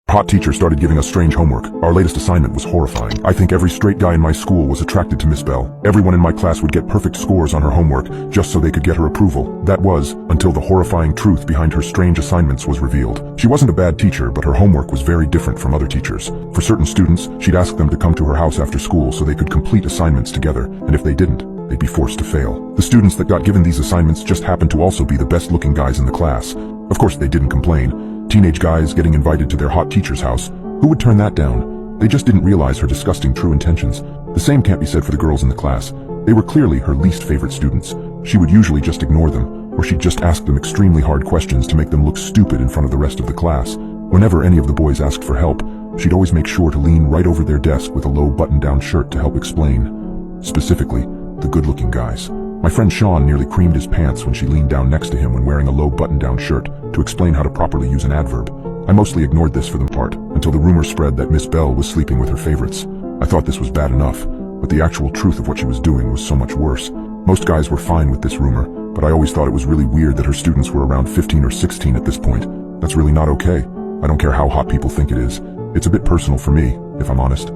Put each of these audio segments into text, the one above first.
Hot teacher started giving us strange homework. Our latest assignment was horrifying. I think every straight guy in my school was attracted to Miss Bell. Everyone in my class would get perfect scores on her homework just so they could get her approval. That was, until the horrifying truth behind her strange assignments was revealed. She wasn't a bad teacher, but her homework was very different from other teachers. For certain students, she'd ask them to come to her house after school so they could complete assignments together, and if they didn't, they'd be forced to fail. The students that got given these assignments just happened to also be the best-looking guys in the class. Of course, they didn't complain. Teenage guys getting invited to their hot teacher's house. Who would turn that down? They just didn't realize her disgusting true intentions. The same can't be said for the girls in the class. They were clearly her least favorite students. She would usually just ignore them, or she'd just ask them extremely hard questions to make them look stupid in front of the rest of the class. Whenever any of the boys asked for help, she'd always make sure to lean right over their desk with a low button-down shirt to help explain. Specifically, the good-looking guys. My friend Sean nearly creamed his pants when she leaned down next to him when wearing a low button-down shirt to explain how to properly use an adverb. I mostly ignored this for the part, until the rumor spread that Miss Bell was sleeping with her favorites. I thought this was bad enough, but the actual truth of what she was doing was so much worse. Most guys were fine with this rumor, but I always thought it was really weird that her students were around 15 or 16 at this point. That's really not okay. I don't care how hot people think it is. It's a bit personal for me, if I'm honest.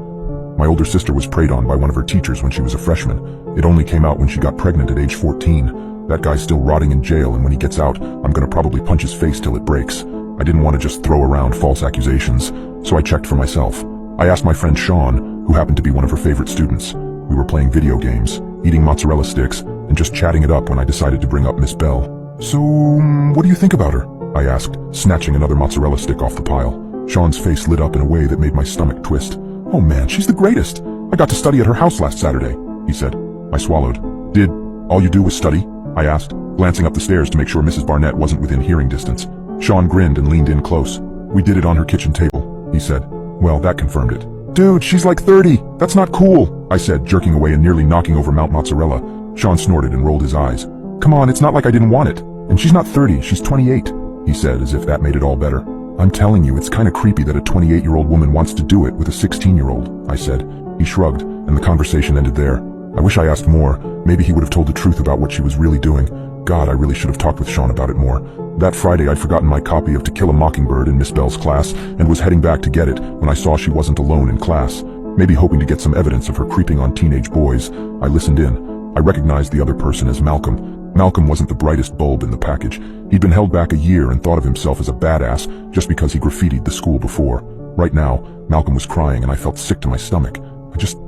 My older sister was preyed on by one of her teachers when she was a freshman. It only came out when she got pregnant at age 14. That guy's still rotting in jail, and when he gets out, I'm gonna probably punch his face till it breaks. I didn't want to just throw around false accusations, so I checked for myself. I asked my friend Sean, who happened to be one of her favorite students. We were playing video games, eating mozzarella sticks, and just chatting it up when I decided to bring up Miss Bell. So, what do you think about her? I asked, snatching another mozzarella stick off the pile. Sean's face lit up in a way that made my stomach twist. Oh man, she's the greatest. I got to study at her house last Saturday, he said. I swallowed. Did all you do was study? I asked, glancing up the stairs to make sure Mrs. Barnett wasn't within hearing distance. Sean grinned and leaned in close. We did it on her kitchen table, he said. Well, that confirmed it. Dude, she's like 30. That's not cool, I said, jerking away and nearly knocking over Mount Mozzarella. Sean snorted and rolled his eyes. Come on, it's not like I didn't want it. And she's not 30, she's 28, he said, as if that made it all better. I'm telling you, it's kinda creepy that a 28-year-old woman wants to do it with a 16-year-old, I said. He shrugged, and the conversation ended there. I wish I asked more. Maybe he would have told the truth about what she was really doing. God, I really should have talked with Sean about it more. That Friday, I'd forgotten my copy of To Kill a Mockingbird in Miss Bell's class and was heading back to get it when I saw she wasn't alone in class. Maybe hoping to get some evidence of her creeping on teenage boys, I listened in. I recognized the other person as Malcolm. Malcolm wasn't the brightest bulb in the package. He'd been held back a year and thought of himself as a badass just because he graffitied the school before. Right now, Malcolm was crying and I felt sick to my stomach. I just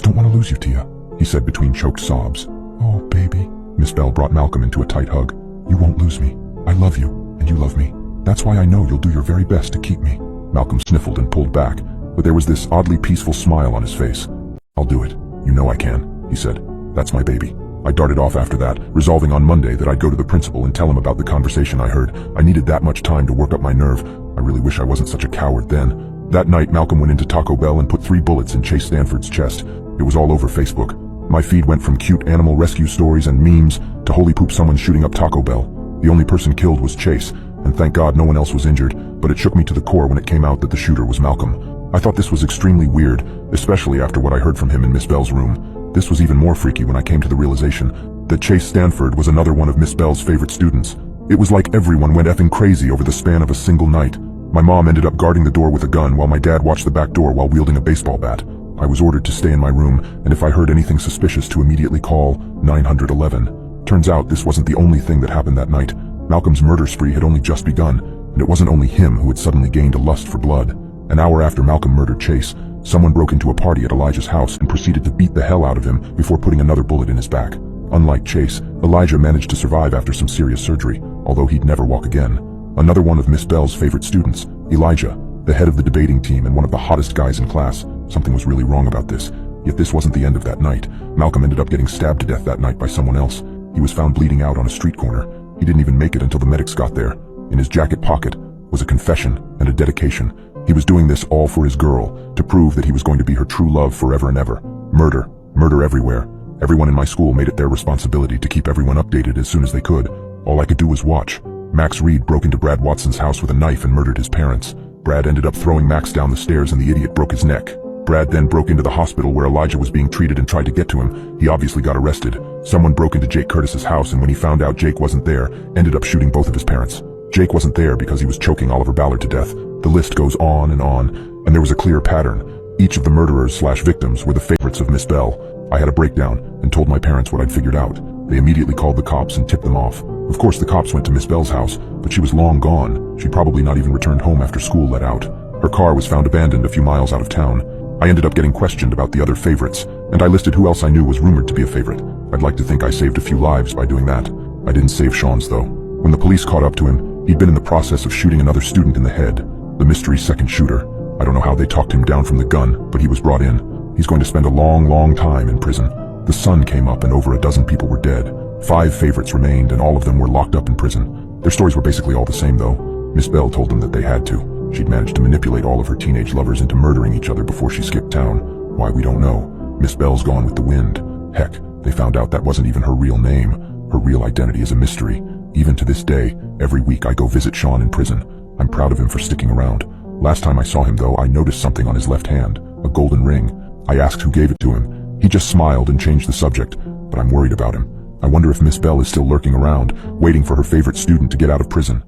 don't want to lose you, Tia, he said between choked sobs. Oh, baby. Miss Bell brought Malcolm into a tight hug. You won't lose me. I love you, and you love me. That's why I know you'll do your very best to keep me. Malcolm sniffled and pulled back, but there was this oddly peaceful smile on his face. I'll do it. You know I can, he said. That's my baby. I darted off after that, resolving on Monday that I'd go to the principal and tell him about the conversation I heard. I needed that much time to work up my nerve. I really wish I wasn't such a coward then. That night, Malcolm went into Taco Bell and put 3 bullets in Chase Stanford's chest. It was all over Facebook. My feed went from cute animal rescue stories and memes to holy poop someone shooting up Taco Bell. The only person killed was Chase, and thank God no one else was injured, but it shook me to the core when it came out that the shooter was Malcolm. I thought this was extremely weird, especially after what I heard from him in Miss Bell's room. This was even more freaky when I came to the realization that Chase Stanford was another one of Miss Bell's favorite students. It was like everyone went effing crazy over the span of a single night. My mom ended up guarding the door with a gun while my dad watched the back door while wielding a baseball bat. I was ordered to stay in my room, and if I heard anything suspicious to immediately call 911. Turns out this wasn't the only thing that happened that night. Malcolm's murder spree had only just begun, and it wasn't only him who had suddenly gained a lust for blood. An hour after Malcolm murdered Chase, someone broke into a party at Elijah's house and proceeded to beat the hell out of him before putting another bullet in his back. Unlike Chase, Elijah managed to survive after some serious surgery, although he'd never walk again. Another one of Miss Bell's favorite students, Elijah, the head of the debating team and one of the hottest guys in class. Something was really wrong about this. Yet this wasn't the end of that night. Malcolm ended up getting stabbed to death that night by someone else. He was found bleeding out on a street corner. He didn't even make it until the medics got there. In his jacket pocket was a confession and a dedication. He was doing this all for his girl, to prove that he was going to be her true love forever and ever. Murder everywhere. Everyone in my school made it their responsibility to keep everyone updated as soon as they could. All I could do was watch. Max Reed broke into Brad Watson's house with a knife and murdered his parents. Brad ended up throwing Max down the stairs and the idiot broke his neck. Brad then broke into the hospital where Elijah was being treated and tried to get to him. He obviously got arrested. Someone broke into Jake Curtis's house and when he found out Jake wasn't there, ended up shooting both of his parents. Jake wasn't there because he was choking Oliver Ballard to death. The list goes on, and there was a clear pattern. Each of the murderers/victims were the favorites of Miss Bell. I had a breakdown and told my parents what I'd figured out. They immediately called the cops and tipped them off. Of course, the cops went to Miss Bell's house, but she was long gone. She'd probably not even returned home after school let out. Her car was found abandoned a few miles out of town. I ended up getting questioned about the other favorites, and I listed who else I knew was rumored to be a favorite. I'd like to think I saved a few lives by doing that. I didn't save Sean's though. When the police caught up to him, he'd been in the process of shooting another student in the head. The mystery second shooter. I don't know how they talked him down from the gun, but he was brought in. He's going to spend a long time in prison. The sun came up and over a dozen people were dead. 5 favorites remained and all of them were locked up in prison. Their stories were basically all the same though. Miss Bell told them that they had to. She'd managed to manipulate all of her teenage lovers into murdering each other before she skipped town. Why, we don't know. Miss Bell's gone with the wind. Heck, they found out that wasn't even her real name. Her real identity is a mystery. Even to this day, every week I go visit Sean in prison. I'm proud of him for sticking around. Last time I saw him though, I noticed something on his left hand, a golden ring. I asked who gave it to him. He just smiled and changed the subject, but I'm worried about him. I wonder if Miss Bell is still lurking around, waiting for her favorite student to get out of prison.